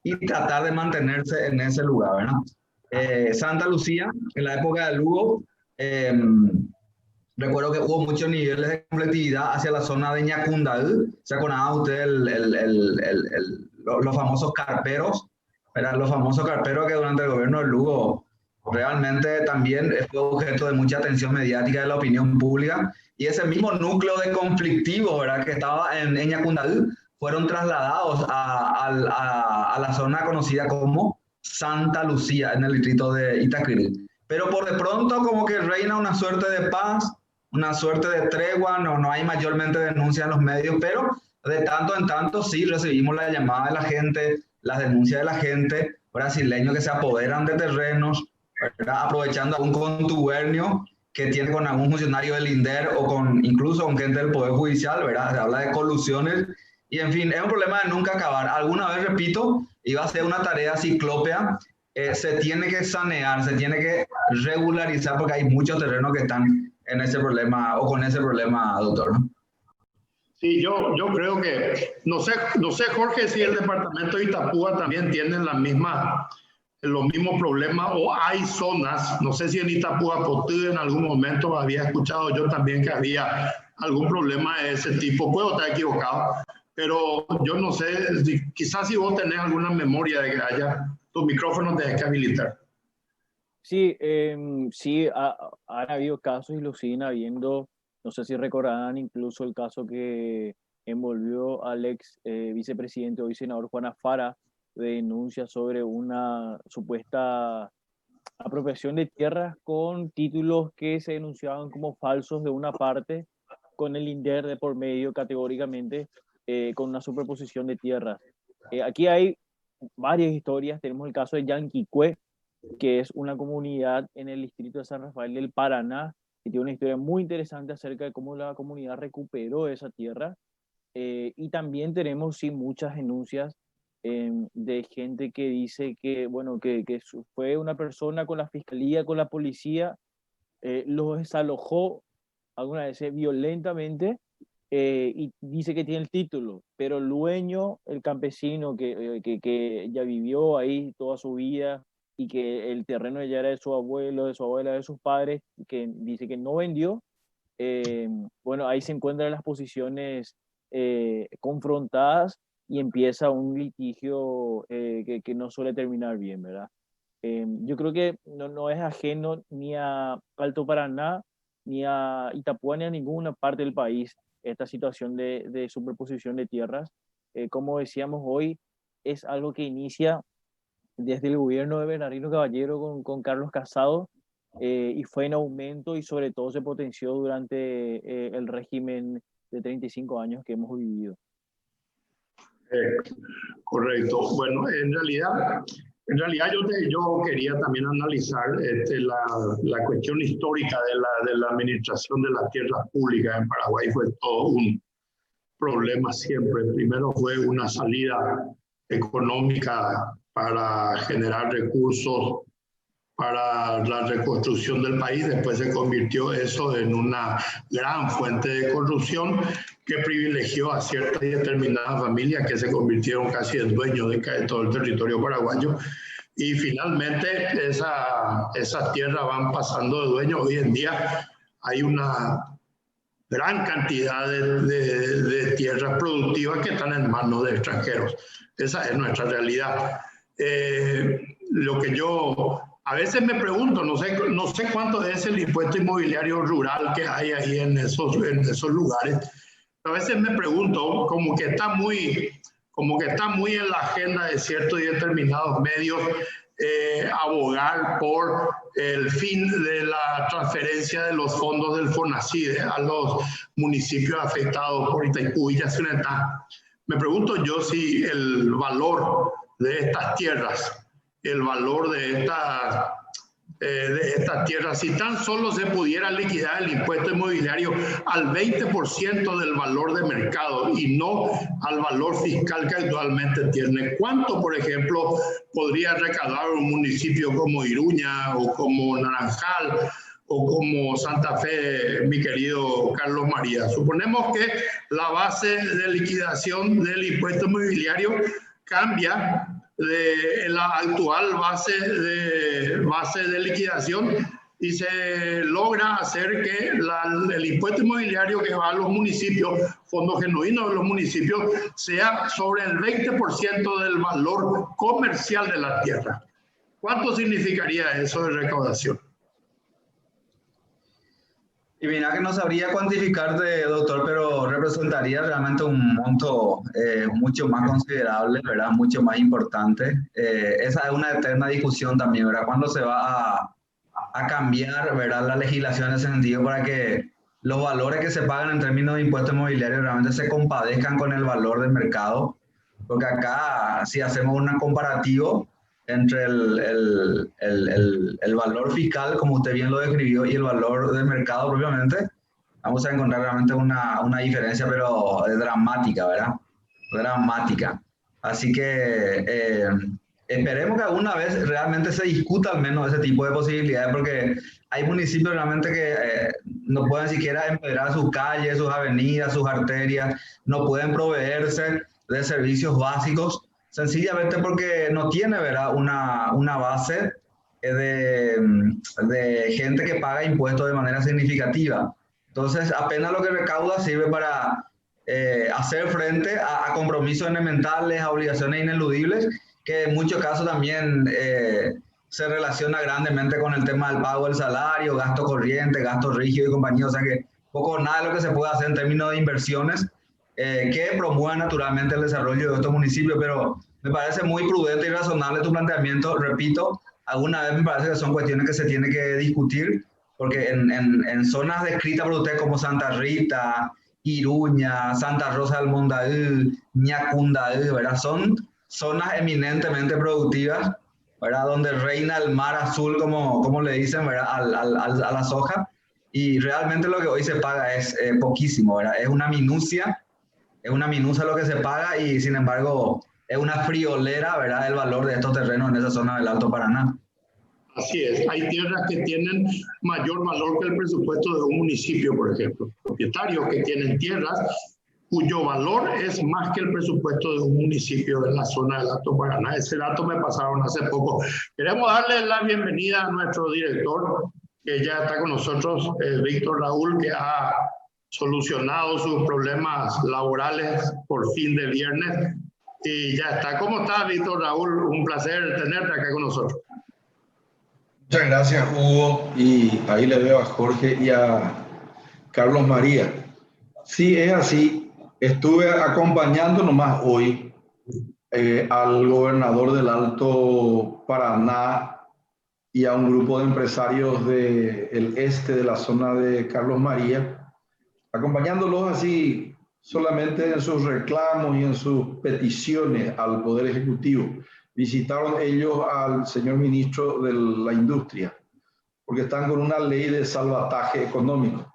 y tratar de mantenerse en ese lugar, ¿verdad? Santa Lucía, en la época de Lugo, recuerdo que hubo muchos niveles de conflictividad hacia la zona de Ñacundaí. ¿Se acordaba usted los famosos carperos? ¿Verdad? Los famosos carperos que durante el gobierno de Lugo realmente también fue objeto de mucha atención mediática de la opinión pública. Y ese mismo núcleo de conflictivo, ¿verdad?, que estaba en Ñacundaí, fueron trasladados a la zona conocida como Santa Lucía, en el distrito de Itacrí. Pero por de pronto como que reina una suerte de paz, una suerte de tregua, no hay mayormente denuncias en los medios, pero de tanto en tanto sí recibimos la llamada de la gente, las denuncias de la gente brasileños que se apoderan de terrenos, ¿verdad?, aprovechando algún contubernio que tiene con algún funcionario del INDER o incluso con gente del Poder Judicial, ¿verdad? Se habla de colusiones y, en fin, es un problema de nunca acabar. Alguna vez, repito, iba a ser una tarea ciclópea. Se tiene que sanear, se tiene que regularizar porque hay muchos terrenos que están en ese problema o con ese problema, doctor, ¿no? Sí, yo creo que, no sé, Jorge, si el departamento de Itapúa también tiene los mismos problemas o hay zonas, no sé si en Itapúa Potí en algún momento había escuchado yo también que había algún problema de ese tipo, puedo estar equivocado, pero yo no sé, quizás si vos tenés alguna memoria de que haya, tus micrófonos tenés que habilitar. Sí, sí, han habido casos y lo siguen habiendo. No sé si recordarán incluso el caso que envolvió al ex vicepresidente, hoy senador Juan Afara, de denuncia sobre una supuesta apropiación de tierras con títulos que se denunciaban como falsos de una parte, con el INDER de por medio categóricamente, con una superposición de tierras. Aquí hay varias historias. Tenemos el caso de Yanquicue, que es una comunidad en el distrito de San Rafael del Paraná, que tiene una historia muy interesante acerca de cómo la comunidad recuperó esa tierra. Y también tenemos, sí, muchas denuncias de gente que dice que, bueno, que fue una persona con la fiscalía, con la policía, los desalojó alguna vez violentamente, y dice que tiene el título, pero el dueño, el campesino que ya vivió ahí toda su vida y que el terreno ya era de su abuelo, de su abuela, de sus padres, que dice que no vendió, bueno, ahí se encuentran las posiciones confrontadas y empieza un litigio que no suele terminar bien, ¿verdad? Yo creo que no es ajeno ni a Alto Paraná, ni a Itapúa, ni a ninguna parte del país esta situación de superposición de tierras. Como decíamos hoy, es algo que inicia desde el gobierno de Bernardino Caballero con Carlos Casado, y fue en aumento y sobre todo se potenció durante el régimen de 35 años que hemos vivido. Correcto. Bueno, en realidad yo quería también analizar la cuestión histórica de la administración de las tierras públicas en Paraguay. Fue todo un problema siempre. Primero fue una salida económica para generar recursos para la reconstrucción del país. Después se convirtió eso en una gran fuente de corrupción que privilegió a ciertas y determinadas familias que se convirtieron casi en dueños de todo el territorio paraguayo. Y finalmente esas tierras van pasando de dueños. Hoy en día hay una gran cantidad de tierras productivas que están en manos de extranjeros. Esa es nuestra realidad. Lo que yo a veces me pregunto, no sé cuánto es el impuesto inmobiliario rural que hay ahí en esos lugares. A veces me pregunto, como que está muy en la agenda de ciertos y determinados medios abogar por el fin de la transferencia de los fondos del FONACIDE a los municipios afectados por Itaipú y Yacyretá. Me pregunto yo si el valor de estas tierras, el valor de estas tierras, si tan solo se pudiera liquidar el impuesto inmobiliario al 20% del valor de mercado y no al valor fiscal que actualmente tiene, ¿cuánto, por ejemplo, podría recaudar un municipio como Iruña o como Naranjal o como Santa Fe, mi querido Carlos María? Suponemos que la base de liquidación del impuesto inmobiliario cambia de la actual base de liquidación y se logra hacer que el impuesto inmobiliario que va a los municipios, fondos genuinos de los municipios, sea sobre el 20% del valor comercial de la tierra. ¿Cuánto significaría eso de recaudación? Y mira que no sabría cuantificarte, doctor, pero representaría realmente un monto mucho más considerable, ¿verdad? Mucho más importante. Esa es una eterna discusión también, ¿verdad? ¿Cuándo se va a cambiar, ¿verdad?, la legislación en ese sentido para que los valores que se pagan en términos de impuestos inmobiliarios realmente se compadezcan con el valor del mercado? Porque acá, si hacemos un comparativo entre el valor fiscal, como usted bien lo describió, y el valor del mercado propiamente, vamos a encontrar realmente una diferencia, pero dramática, ¿verdad? Dramática. Así que esperemos que alguna vez realmente se discuta al menos ese tipo de posibilidades, porque hay municipios realmente que no pueden siquiera empedrar sus calles, sus avenidas, sus arterias, no pueden proveerse de servicios básicos, sencillamente porque no tiene, ¿verdad?, una base de gente que paga impuestos de manera significativa. Entonces, apenas lo que recauda sirve para hacer frente a compromisos elementales, a obligaciones ineludibles, que en muchos casos también se relaciona grandemente con el tema del pago del salario, gasto corriente, gasto rígido y compañía. O sea que poco o nada de lo que se puede hacer en términos de inversiones que promuevan naturalmente el desarrollo de estos municipios, pero me parece muy prudente y razonable tu planteamiento. Repito, alguna vez me parece que son cuestiones que se tienen que discutir, porque en zonas descritas por usted como Santa Rita, Iruña, Santa Rosa del Mondaú, Ñacundaú, ¿verdad?, son zonas eminentemente productivas, ¿verdad?, donde reina el mar azul, como le dicen, ¿verdad?, a la soja, y realmente lo que hoy se paga es poquísimo, ¿verdad? Es una minucia lo que se paga, y sin embargo es una friolera, ¿verdad?, el valor de estos terrenos en esa zona del Alto Paraná. Así es, hay tierras que tienen mayor valor que el presupuesto de un municipio, por ejemplo. Propietarios que tienen tierras cuyo valor es más que el presupuesto de un municipio en la zona del Alto Paraná. Ese dato me pasaron hace poco. Queremos darle la bienvenida a nuestro director, que ya está con nosotros, Víctor Raúl, que ha solucionado sus problemas laborales por fin de viernes. Y ya está. ¿Cómo está, Víctor Raúl? Un placer tenerte acá con nosotros. Muchas gracias, Hugo. Y ahí le veo a Jorge y a Carlos María. Sí, es así. Estuve acompañando nomás hoy al gobernador del Alto Paraná y a un grupo de empresarios del este de la zona de Carlos María, acompañándolos así solamente en sus reclamos y en sus peticiones al Poder Ejecutivo. Visitaron ellos al señor ministro de la Industria, porque están con una ley de salvataje económico.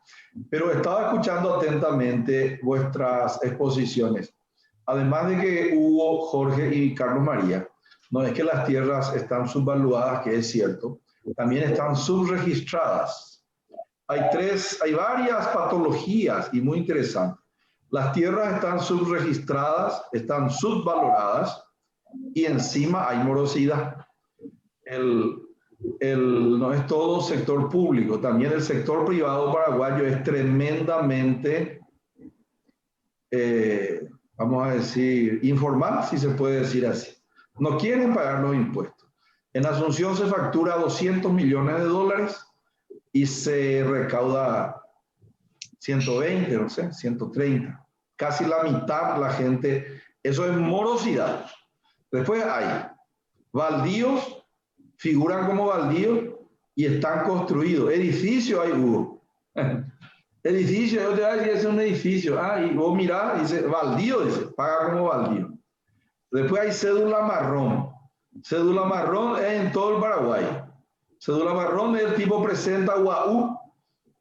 Pero estaba escuchando atentamente vuestras exposiciones. Además de que Hugo, Jorge y Carlos María, no es que las tierras están subvaluadas, que es cierto, también están subregistradas. Hay varias patologías y muy interesantes. Las tierras están subregistradas, están subvaloradas y encima hay morosidad. No es todo sector público, también el sector privado paraguayo es tremendamente, vamos a decir, informal, si se puede decir así. No quieren pagar los impuestos. En Asunción se factura 200 millones de dólares y se recauda 120, no sé, 130. Casi la mitad la gente, eso es morosidad. Después hay baldíos, figuran como baldíos y están construidos. Edificios hay, Hugo. Edificio, yo te voy a decir, es un edificio. Y vos mirás y dice, baldío, dice, paga como baldío. Después hay cédula marrón. Cédula marrón es en todo el Paraguay. Cédula marrón es el tipo presenta UAU,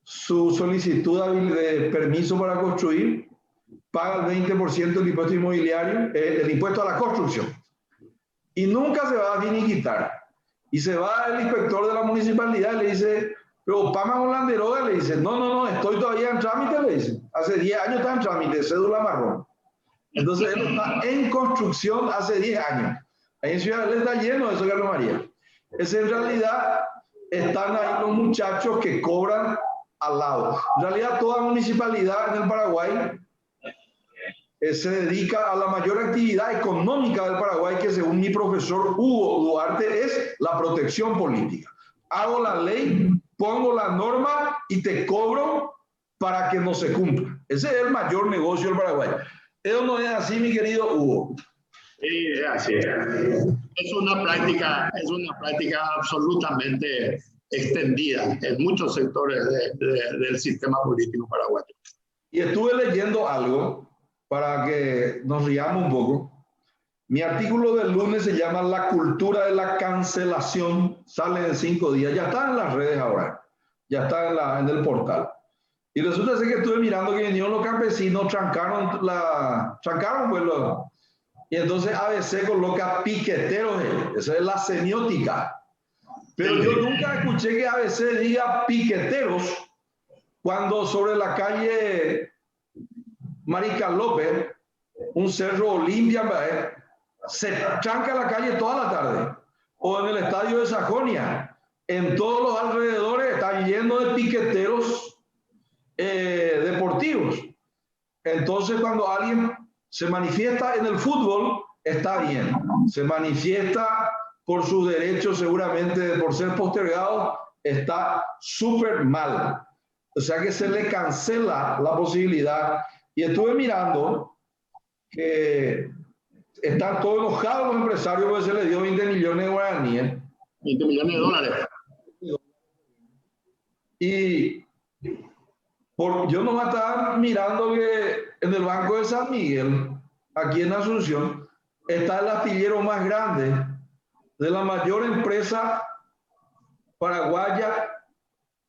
su solicitud de permiso para construir, paga el 20% del impuesto inmobiliario, el impuesto a la construcción. Y nunca se va a finiquitar. Y se va el inspector de la municipalidad y le dice, pero Pama Holanderoga, le dice, no, estoy todavía en trámite, le dice. Hace 10 años está en trámite, cédula marrón. Entonces él está en construcción hace 10 años. Ahí en Ciudad del Este está lleno de eso, Carlos María. Es en realidad, están ahí los muchachos que cobran al lado. En realidad, toda municipalidad en el Paraguay se dedica a la mayor actividad económica del Paraguay, que según mi profesor Hugo Duarte es la protección política. Hago la ley, pongo la norma y te cobro para que no se cumpla. Ese es el mayor negocio del Paraguay. Eso no es así, mi querido Hugo. Sí, es así. Es una práctica absolutamente extendida en muchos sectores del sistema político paraguayo. Y estuve leyendo algo para que nos riamos un poco. Mi artículo del lunes se llama La cultura de la cancelación. Sale en 5 días. Ya está en las redes ahora. Ya está en el portal. Y resulta ser que estuve mirando que vinieron los campesinos, trancaron pues y entonces ABC coloca piqueteros. Esa es la semiótica. Pero yo nunca escuché que ABC diga piqueteros cuando sobre la calle Marica López, un cerro Olimpia, se tranca la calle toda la tarde. O en el estadio de Sajonia, en todos los alrededores están llenos de piqueteros deportivos. Entonces, cuando alguien se manifiesta en el fútbol, está bien. Se manifiesta por sus derechos, seguramente por ser postergado, está súper mal. O sea que se le cancela la posibilidad. Y estuve mirando que están todos enojados los empresarios porque se les dio 20 millones de guaraníes. 20 millones de dólares. Y yo nomás estaba mirando que en el Banco de San Miguel, aquí en Asunción, está el astillero más grande de la mayor empresa paraguaya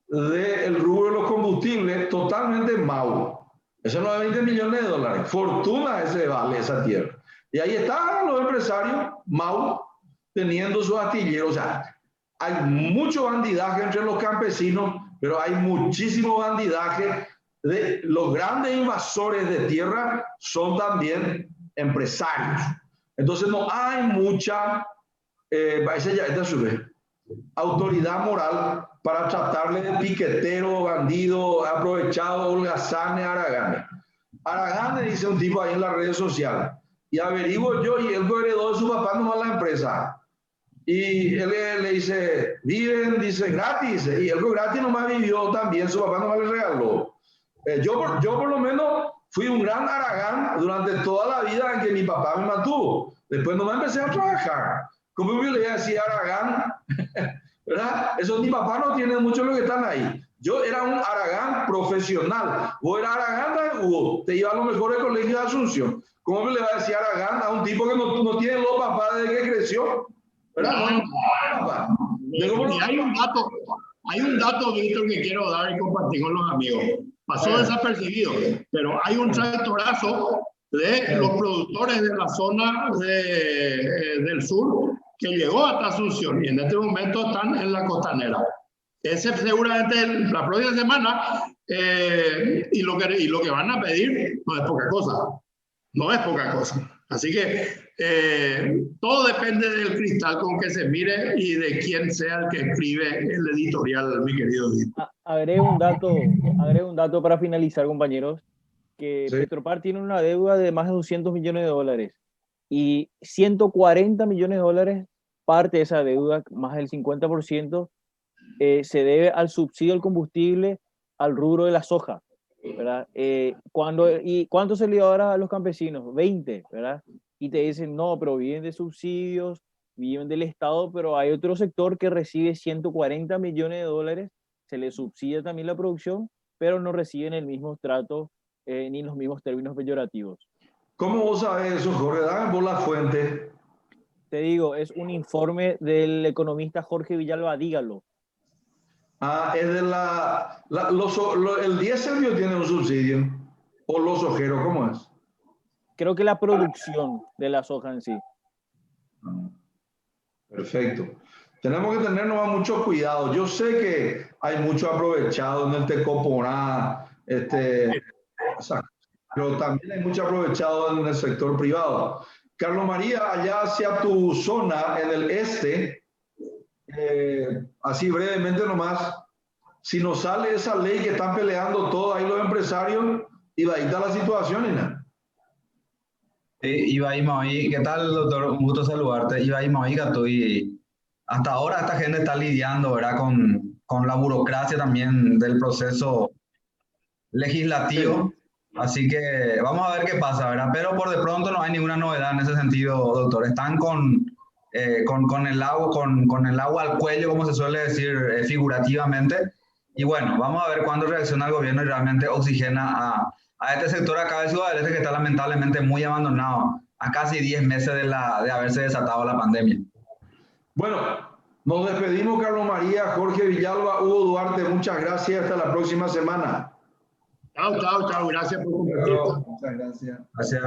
del rubro de los combustibles, totalmente MAU. Eso no es 20 millones de dólares. Fortuna ese vale esa tierra. Y ahí están los empresarios MAU teniendo sus astilleros. O sea, hay mucho bandidaje entre los campesinos, pero hay muchísimo bandidaje de los grandes invasores de tierra, son también empresarios. Entonces no hay mucha autoridad moral para tratarle de piquetero, bandido, aprovechado, holgazanes, haraganes. Haraganes, dice un tipo ahí en las redes sociales. Y averiguo yo, y él heredó de su papá nomás la empresa. Y él le dice, viven, dice, gratis. Y él gratis nomás vivió también, su papá nomás le regaló. Yo por lo menos fui un gran haragán durante toda la vida en que mi papá me mantuvo. Después nomás empecé a trabajar. ¿Cómo me le decía haragán? ¿Verdad? Eso mi papá no tiene mucho lo que están ahí. Yo era un haragán profesional. Vos eras haragán, Hugo, te iba a lo mejor del colegio de Asunción. ¿Cómo me le va a decir haragán a un tipo que no tiene los papás desde que creció? ¿Verdad? Hay un dato, Víctor, que quiero dar y compartir con los amigos. Pasó desapercibido, pero hay un tractorazo de los productores de la zona del sur que llegó hasta Asunción y en este momento están en la costanera. Ese seguramente la próxima semana, y lo que van a pedir no es poca cosa. No es poca cosa. Así que todo depende del cristal con que se mire y de quién sea el que escribe el editorial, mi querido Dito. Agrego un dato para finalizar, compañeros, que Sí. Petropar tiene una deuda de más de 200 millones de dólares y 140 millones de dólares, parte de esa deuda, más del 50%, se debe al subsidio al combustible al rubro de la soja, ¿verdad? ¿Y cuánto se le dio ahora a los campesinos? 20, ¿verdad? Y te dicen, no, pero viven de subsidios, viven del Estado, pero hay otro sector que recibe 140 millones de dólares, se le subsidia también la producción, pero no reciben el mismo trato ni los mismos términos peyorativos. ¿Cómo vos sabés eso, Jorge? Dame vos la fuente. Te digo, es un informe del economista Jorge Villalba, dígalo. Ah, es de el diésel tiene un subsidio. O los ojeros, ¿cómo es? Creo que la producción de la soja en sí. Perfecto. Tenemos que tenernos mucho cuidado. Yo sé que hay mucho aprovechado en el Tecoporá, pero también hay mucho aprovechado en el sector privado. Carlos María, allá hacia tu zona, en el este, así brevemente nomás, si nos sale esa ley que están peleando todos ahí los empresarios, y va a estar la situación, Ina. Ibai Maui, ¿qué tal, doctor? Un gusto saludarte. Ibai Maui, Gato, y hasta ahora esta gente está lidiando, ¿verdad? Con la burocracia también del proceso legislativo. Así que vamos a ver qué pasa, ¿verdad? Pero por de pronto no hay ninguna novedad en ese sentido, doctor. Están con el agua al cuello, como se suele decir figurativamente. Y bueno, vamos a ver cuándo reacciona el gobierno y realmente oxigena a este sector acá de Ciudad del Este que está lamentablemente muy abandonado a casi 10 meses de haberse desatado la pandemia. Bueno, nos despedimos, Carlos María, Jorge Villalba, Hugo Duarte. Muchas gracias. Hasta la próxima semana. Chao, chao, chao. Gracias por compartir. Muchas gracias. Gracias.